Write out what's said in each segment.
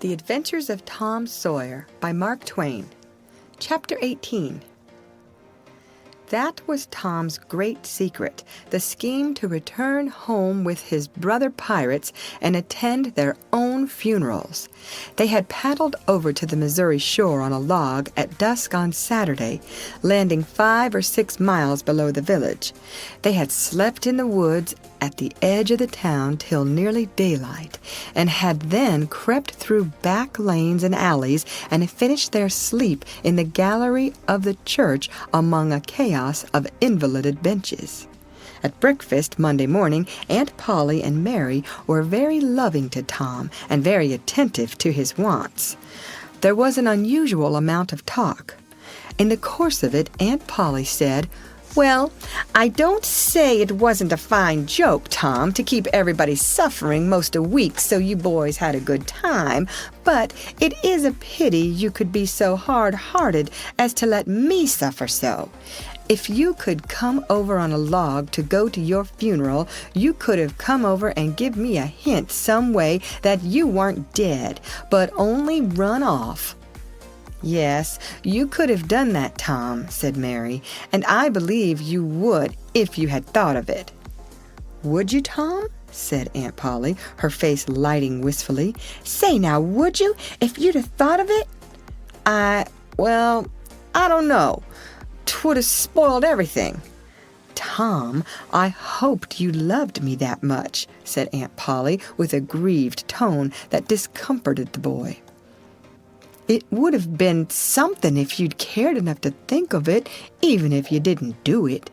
The Adventures of Tom Sawyer by Mark Twain. Chapter 18. That was Tom's great secret, the scheme to return home with his brother pirates and attend their own funerals. They had paddled over to the Missouri shore on a log at dusk on Saturday, landing 5 or 6 miles below the village. They had slept in the woods at the edge of the town till nearly daylight, and had then crept through back lanes and alleys and finished their sleep in the gallery of the church among a chaos of invalided benches. At breakfast Monday morning, Aunt Polly and Mary were very loving to Tom and very attentive to his wants. There was an unusual amount of talk. In the course of it, Aunt Polly said, "Well, I don't say it wasn't a fine joke, Tom, to keep everybody suffering most a week so you boys had a good time, but it is a pity you could be so hard-hearted as to let me suffer so. If you could come over on a log to go to your funeral, you could have come over and give me a hint some way that you weren't dead, but only run off." "Yes, you could have done that, Tom," said Mary, "and I believe you would if you had thought of it." "Would you, Tom?" said Aunt Polly, her face lighting wistfully. "Say now, would you, if you'd have thought of it?" I don't know. 'Twould have spoiled everything." "Tom, I hoped you loved me that much," said Aunt Polly with a grieved tone that discomforted the boy. "It would have been something if you'd cared enough to think of it, even if you didn't do it."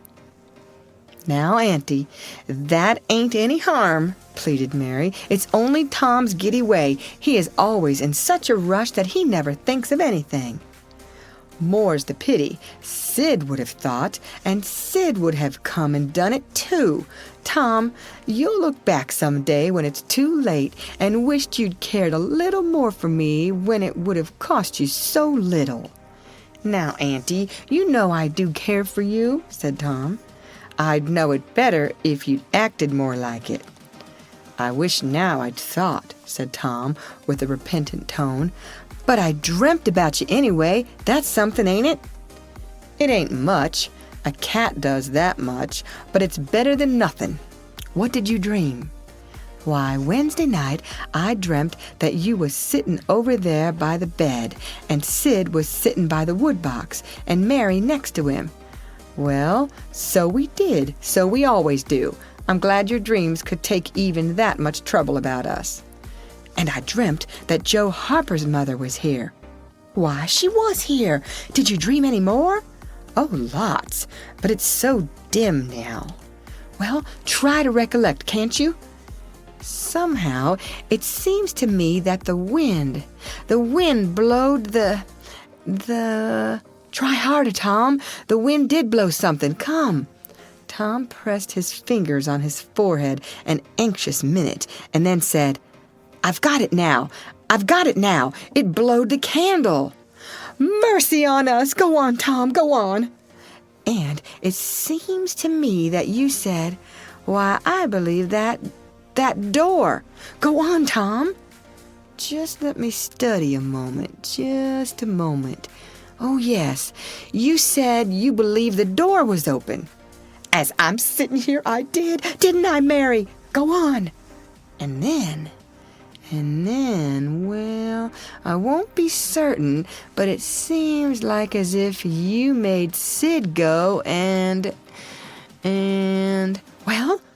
"Now, Auntie, that ain't any harm," pleaded Mary. "It's only Tom's giddy way. He is always in such a rush that he never thinks of anything." "More's the pity. Sid would have thought, and Sid would have come and done it too. Tom, you'll look back some day when it's too late and wished you'd cared a little more for me when it would have cost you so little." "Now, Auntie, you know I do care for you," said Tom. "I'd know it better if you'd acted more like it." "I wish now I'd thought," said Tom with a repentant tone. "But I dreamt about you anyway. That's something, ain't it?" "It ain't much. A cat does that much, but it's better than nothing." "What did you dream?" "Why, Wednesday night I dreamt that you was sitting over there by the bed, and Sid was sitting by the woodbox, and Mary next to him." "Well, so we did. So we always do. I'm glad your dreams could take even that much trouble about us." "And I dreamt that Joe Harper's mother was here." "Why, she was here. Did you dream any more?" "Oh, lots, but it's so dim now." "Well, try to recollect, can't you?" "Somehow, it seems to me that the wind blowed the... Try harder, Tom. The wind did blow something. Come." Tom pressed his fingers on his forehead an anxious minute, and then said, I've got it now. It blowed the candle." "Mercy on us! Go on, Tom, go on." "And it seems to me that you said, why, I believe that door. Go on, Tom." "Just let me study a moment, just a moment. Oh, yes, you said you believed the door was open." "As I'm sitting here, I did. Didn't I, Mary? Go on." And then, well, I won't be certain, but it seems like as if you made Sid go and,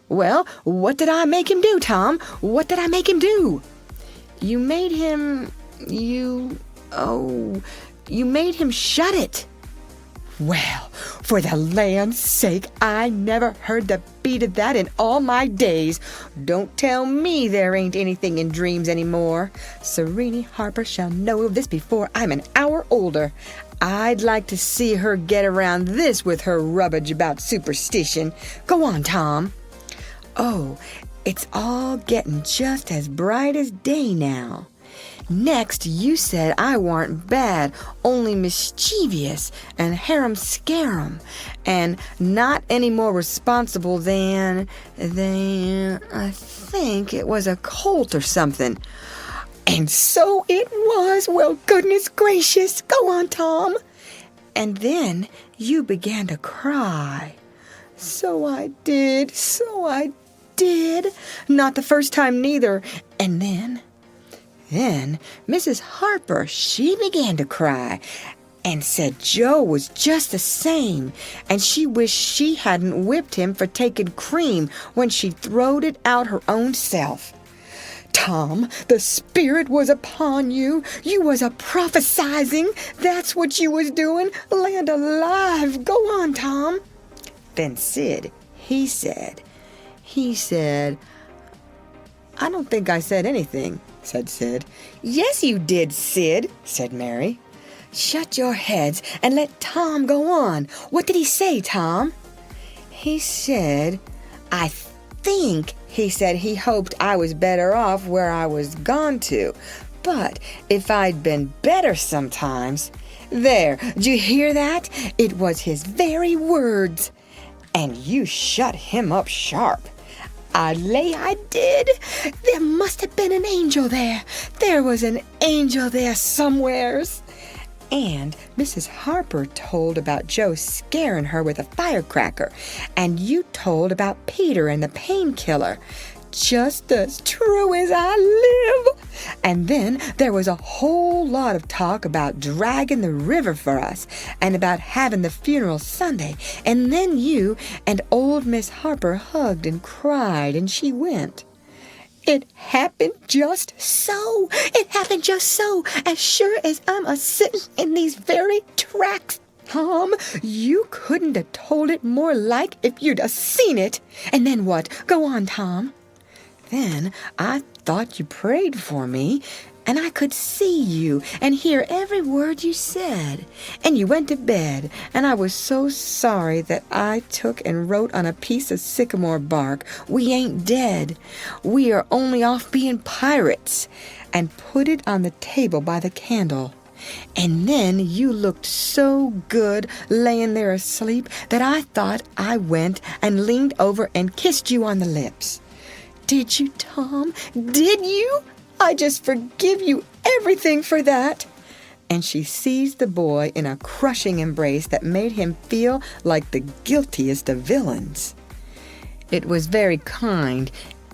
well, what did I make him do, Tom? What did I make him do?" You made him shut it." "Well, for the land's sake, I never heard the beat of that in all my days. Don't tell me there ain't anything in dreams any more. Serene Harper shall know of this before I'm an hour older. I'd like to see her get around this with her rubbage about superstition. Go on, Tom." "Oh, it's all getting just as bright as day now. Next, you said I warn't bad, only mischievous and harum-scarum, and not any more responsible than I think it was a colt or something." And so it was. Well, goodness gracious. Go on, Tom. And then you began to cry. So I did. Not the first time neither. And then Mrs. Harper, she began to cry and said Joe was just the same, and she wished she hadn't whipped him for taking cream when she throwed it out her own self. Tom, the Spirit was upon you. You was a-prophesizing. That's what you was doing. Land alive. Go on, Tom. Then Sid, he said, I don't think I said anything, said Sid. Yes, you did, Sid, said Mary. Shut your heads and let Tom go on. What did he say, Tom? He said, I think he said he hoped I was better off where I was gone to. But if I'd been better sometimes. There, did you hear that? It was his very words. And you shut him up sharp. I lay I did. There must have been an angel there. There was an angel there somewheres. And Mrs. Harper told about Joe scaring her with a firecracker, and you told about Peter and the painkiller. Just as true as I live. And then there was a whole lot of talk about dragging the river for us and about having the funeral Sunday. And then you and old Miss Harper hugged and cried, and she went. It happened just so. It happened just so. As sure as I'm a-sitting in these very tracks. Tom, you couldn't have told it more like if you'd a-seen it. And then what? Go on, Tom. Then I thought you prayed for me, and I could see you and hear every word you said. And you went to bed, and I was so sorry that I took and wrote on a piece of sycamore bark, "We ain't dead. We are only off being pirates," and put it on the table by the candle. And then you looked so good laying there asleep that I thought I went and leaned over and kissed you on the lips. Did you, Tom? Did you? I just forgive you everything for that. And she seized the boy in a crushing embrace that made him feel like the guiltiest of villains. It was very kind,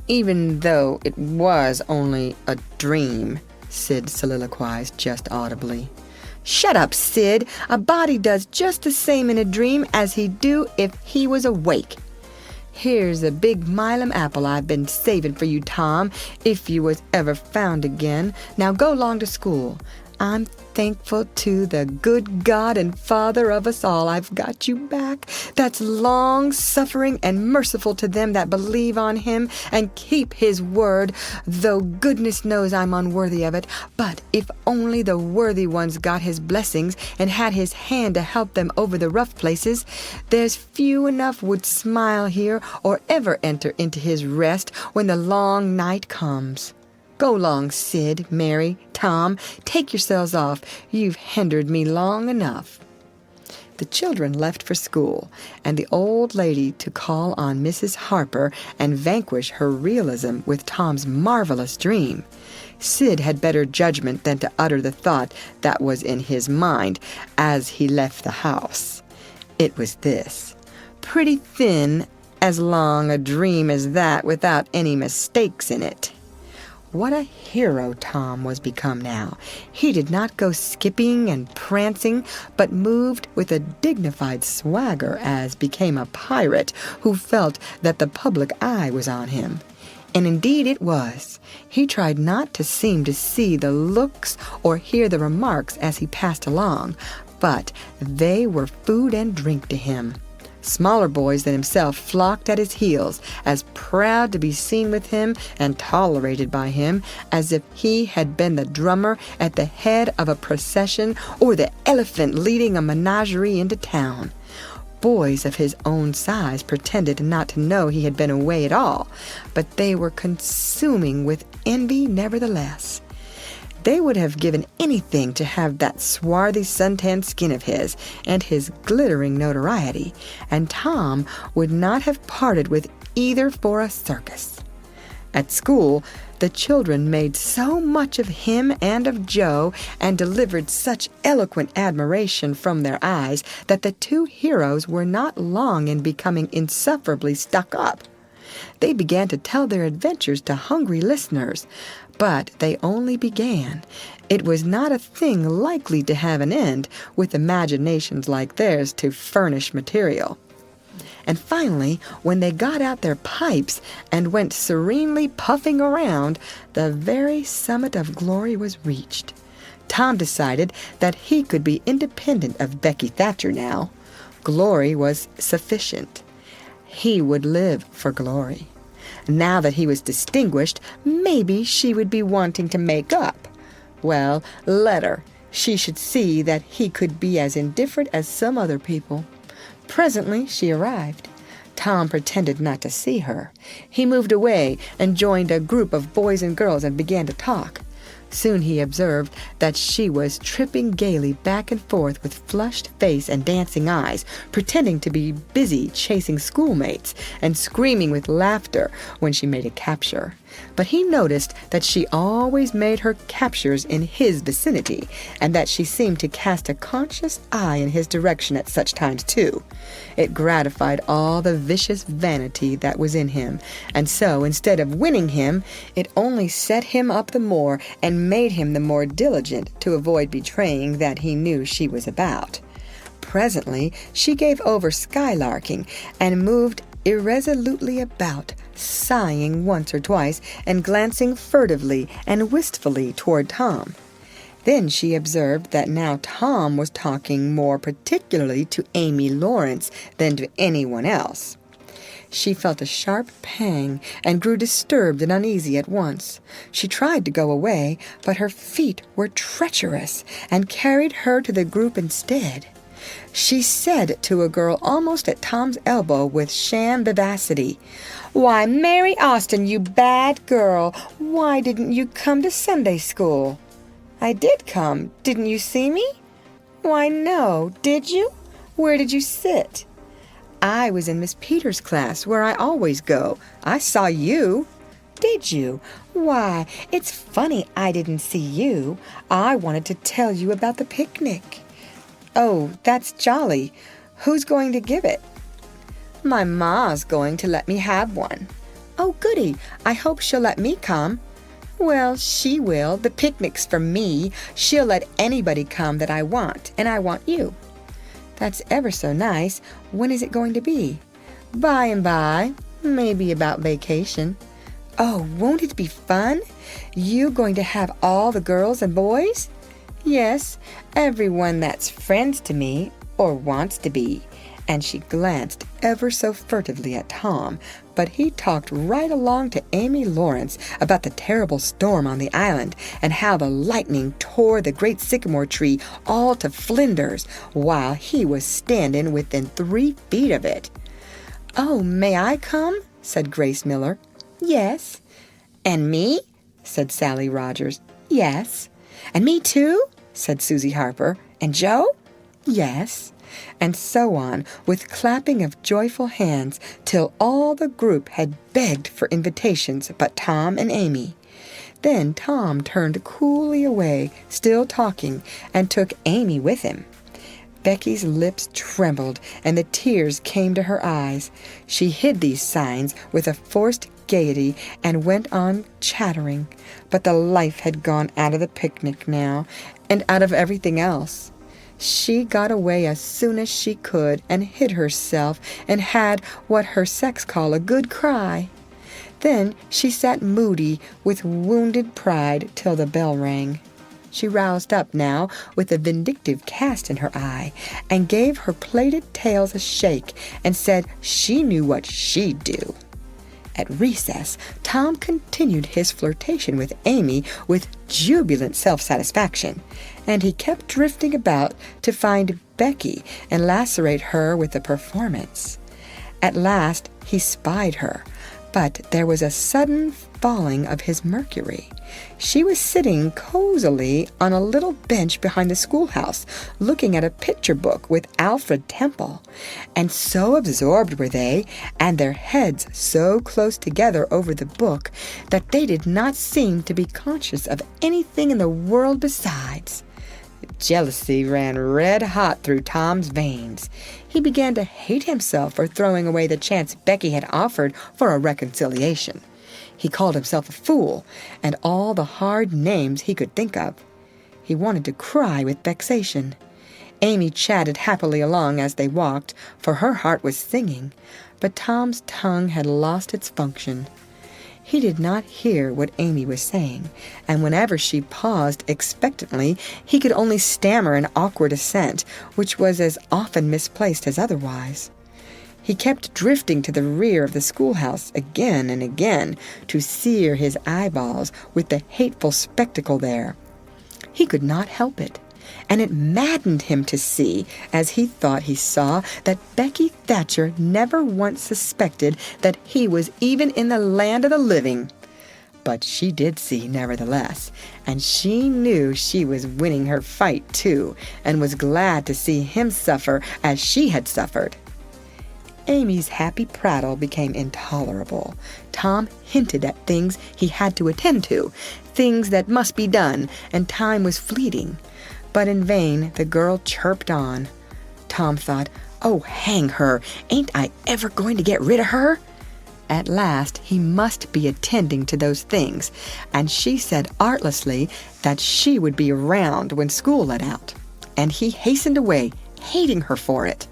even though it was only a dream, Sid soliloquized just audibly. Shut up, Sid. A body does just the same in a dream as he'd do if he was awake. Here's a big Milam apple I've been saving for you, Tom, if you was ever found again. Now go along to school. I'm thankful to the good God and Father of us all I've got you back, that's long-suffering and merciful to them that believe on him and keep his word, though goodness knows I'm unworthy of it. But if only the worthy ones got his blessings and had his hand to help them over the rough places, there's few enough would smile here or ever enter into his rest when the long night comes. Go long, Sid, Mary, Tom, take yourselves off. You've hindered me long enough. The children left for school, and the old lady to call on Mrs. Harper and vanquish her realism with Tom's marvelous dream. Sid had better judgment than to utter the thought that was in his mind as he left the house. It was this: pretty thin, as long a dream as that without any mistakes in it. What a hero Tom was become now. He did not go skipping and prancing, but moved with a dignified swagger as became a pirate who felt that the public eye was on him. And indeed it was. He tried not to seem to see the looks or hear the remarks as he passed along, but they were food and drink to him. Smaller boys than himself flocked at his heels, as proud to be seen with him and tolerated by him as if he had been the drummer at the head of a procession or the elephant leading a menagerie into town. Boys of his own size pretended not to know he had been away at all, but they were consuming with envy nevertheless. They would have given anything to have that swarthy suntanned skin of his and his glittering notoriety, and Tom would not have parted with either for a circus. At school, the children made so much of him and of Joe and delivered such eloquent admiration from their eyes that the two heroes were not long in becoming insufferably stuck up. They began to tell their adventures to hungry listeners, but they only began. It was not a thing likely to have an end, with imaginations like theirs to furnish material. And finally, when they got out their pipes and went serenely puffing around, the very summit of glory was reached. Tom decided that he could be independent of Becky Thatcher now. Glory was sufficient. He would live for glory. Now that he was distinguished, maybe she would be wanting to make up. Well, let her. She should see that he could be as indifferent as some other people. Presently she arrived. Tom pretended not to see her. He moved away and joined a group of boys and girls and began to talk. Soon he observed that she was tripping gaily back and forth with flushed face and dancing eyes, pretending to be busy chasing schoolmates and screaming with laughter when she made a capture. But he noticed that she always made her captures in his vicinity, and that she seemed to cast a conscious eye in his direction at such times too. It gratified all the vicious vanity that was in him, and so, instead of winning him, it only set him up the more and made him the more diligent to avoid betraying that he knew she was about. Presently she gave over skylarking and moved irresolutely about, sighing once or twice and glancing furtively and wistfully toward Tom. Then she observed that now Tom was talking more particularly to Amy Lawrence than to anyone else. She felt a sharp pang and grew disturbed and uneasy at once. She tried to go away, but her feet were treacherous and carried her to the group instead. She said to a girl almost at Tom's elbow with sham vivacity, "Why, Mary Austin, you bad girl, why didn't you come to Sunday school?" "I did come. Didn't you see me?" "Why, no. Did you? Where did you sit?" "I was in Miss Peters' class, where I always go. I saw you." "Did you? Why, it's funny I didn't see you. I wanted to tell you about the picnic." "Oh, that's jolly. Who's going to give it?" "My ma's going to let me have one." "Oh, goody. I hope she'll let me come." "Well, she will. The picnic's for me. She'll let anybody come that I want, and I want you." "That's ever so nice. When is it going to be?" "By and by. Maybe about vacation." "Oh, won't it be fun? You going to have all the girls and boys?" "Yes, everyone that's friends to me, or wants to be." And she glanced ever so furtively at Tom, but he talked right along to Amy Lawrence about the terrible storm on the island, and how the lightning tore the great sycamore tree all to flinders, while he was standing within 3 feet of it. "Oh, may I come?" said Grace Miller. "Yes." "And me?" said Sally Rogers. "Yes." "And me too?" said Susie Harper. "And Joe?" "Yes." And so on, with clapping of joyful hands, till all the group had begged for invitations but Tom and Amy. Then Tom turned coolly away, still talking, and took Amy with him. Becky's lips trembled, and the tears came to her eyes. She hid these signs with a forced gaiety and went on chattering, but the life had gone out of the picnic now, and out of everything else. She got away as soon as she could and hid herself and had what her sex call a good cry. Then she sat moody with wounded pride till the bell rang. She roused up now with a vindictive cast in her eye and gave her plaited tails a shake and said she knew what she'd do. At recess, Tom continued his flirtation with Amy with jubilant self-satisfaction, and he kept drifting about to find Becky and lacerate her with the performance. At last he spied her, but there was a sudden falling of his mercury. She was sitting cozily on a little bench behind the schoolhouse, looking at a picture book with Alfred Temple. And so absorbed were they, and their heads so close together over the book, that they did not seem to be conscious of anything in the world besides. Jealousy ran red hot through Tom's veins. He began to hate himself for throwing away the chance Becky had offered for a reconciliation. He called himself a fool, and all the hard names he could think of. He wanted to cry with vexation. Amy chatted happily along as they walked, for her heart was singing, but Tom's tongue had lost its function. He did not hear what Amy was saying, and whenever she paused expectantly, he could only stammer an awkward assent, which was as often misplaced as otherwise. He kept drifting to the rear of the schoolhouse again and again to sear his eyeballs with the hateful spectacle there. He could not help it, and it maddened him to see, as he thought he saw, that Becky Thatcher never once suspected that he was even in the land of the living. But she did see, nevertheless, and she knew she was winning her fight, too, and was glad to see him suffer as she had suffered. Amy's happy prattle became intolerable. Tom hinted at things he had to attend to, things that must be done, and time was fleeting. But in vain the girl chirped on. Tom thought, "Oh, hang her! Ain't I ever going to get rid of her?" At last he must be attending to those things, and she said artlessly that she would be around when school let out. And he hastened away, hating her for it.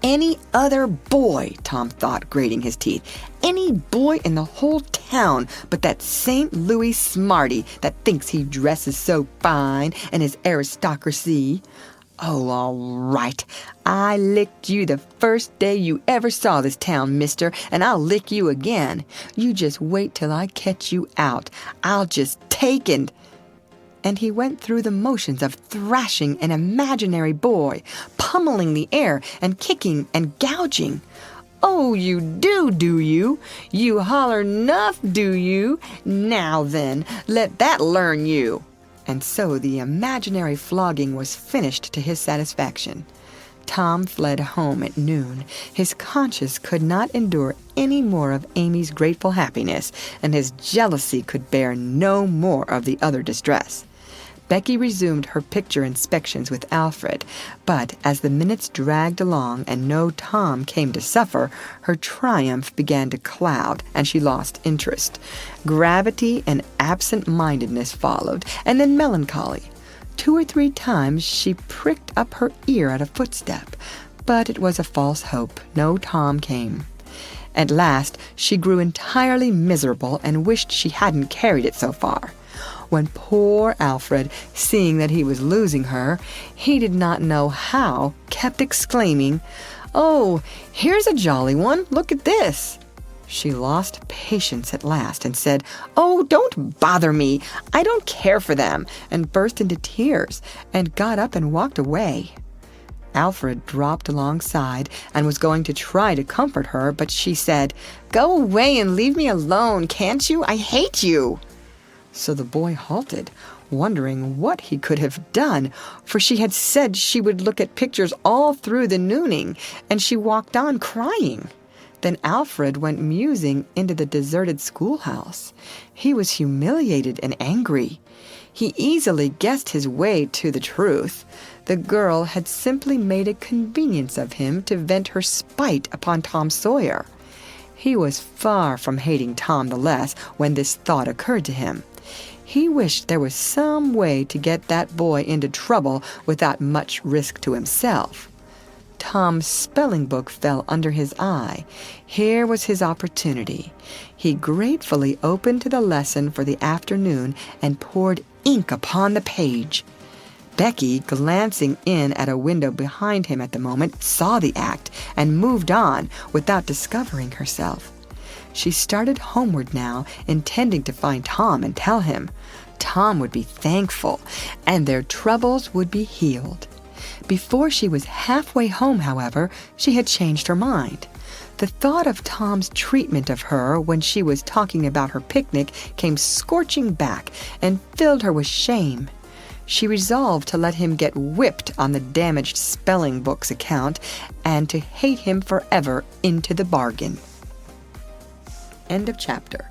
Any other boy, Tom thought, grating his teeth, any boy in the whole town but that St. Louis smarty that thinks he dresses so fine and is aristocracy. Oh, all right. I licked you the first day you ever saw this town, mister, and I'll lick you again. You just wait till I catch you out. I'll just take and he went through the motions of thrashing an imaginary boy, pummeling the air and kicking and gouging. "Oh, you do you? You holler 'nuff, do you? Now then, let that learn you." And so the imaginary flogging was finished to his satisfaction. Tom fled home at noon. His conscience could not endure any more of Amy's grateful happiness, and his jealousy could bear no more of the other distress. Becky resumed her picture inspections with Alfred, but as the minutes dragged along and no Tom came to suffer, her triumph began to cloud, and she lost interest. Gravity and absent-mindedness followed, and then melancholy. 2 or 3 times she pricked up her ear at a footstep, but it was a false hope. No Tom came. At last she grew entirely miserable and wished she hadn't carried it so far. When poor Alfred, seeing that he was losing her, he did not know how, kept exclaiming, "Oh, here's a jolly one! Look at this!" She lost patience at last and said, "Oh, don't bother me! I don't care for them!" and burst into tears, and got up and walked away. Alfred dropped alongside and was going to try to comfort her, but she said, "Go away and leave me alone, can't you? I hate you!" So the boy halted, wondering what he could have done, for she had said she would look at pictures all through the nooning, and she walked on crying. Then Alfred went musing into the deserted schoolhouse. He was humiliated and angry. He easily guessed his way to the truth. The girl had simply made a convenience of him to vent her spite upon Tom Sawyer. He was far from hating Tom the less when this thought occurred to him. He wished there was some way to get that boy into trouble without much risk to himself. Tom's spelling book fell under his eye. Here was his opportunity. He gratefully opened to the lesson for the afternoon and poured ink upon the page. Becky, glancing in at a window behind him at the moment, saw the act and moved on without discovering herself. She started homeward now, intending to find Tom and tell him. Tom would be thankful, and their troubles would be healed. Before she was halfway home, however, she had changed her mind. The thought of Tom's treatment of her when she was talking about her picnic came scorching back and filled her with shame. She resolved to let him get whipped on the damaged spelling book's account and to hate him forever into the bargain. End of chapter.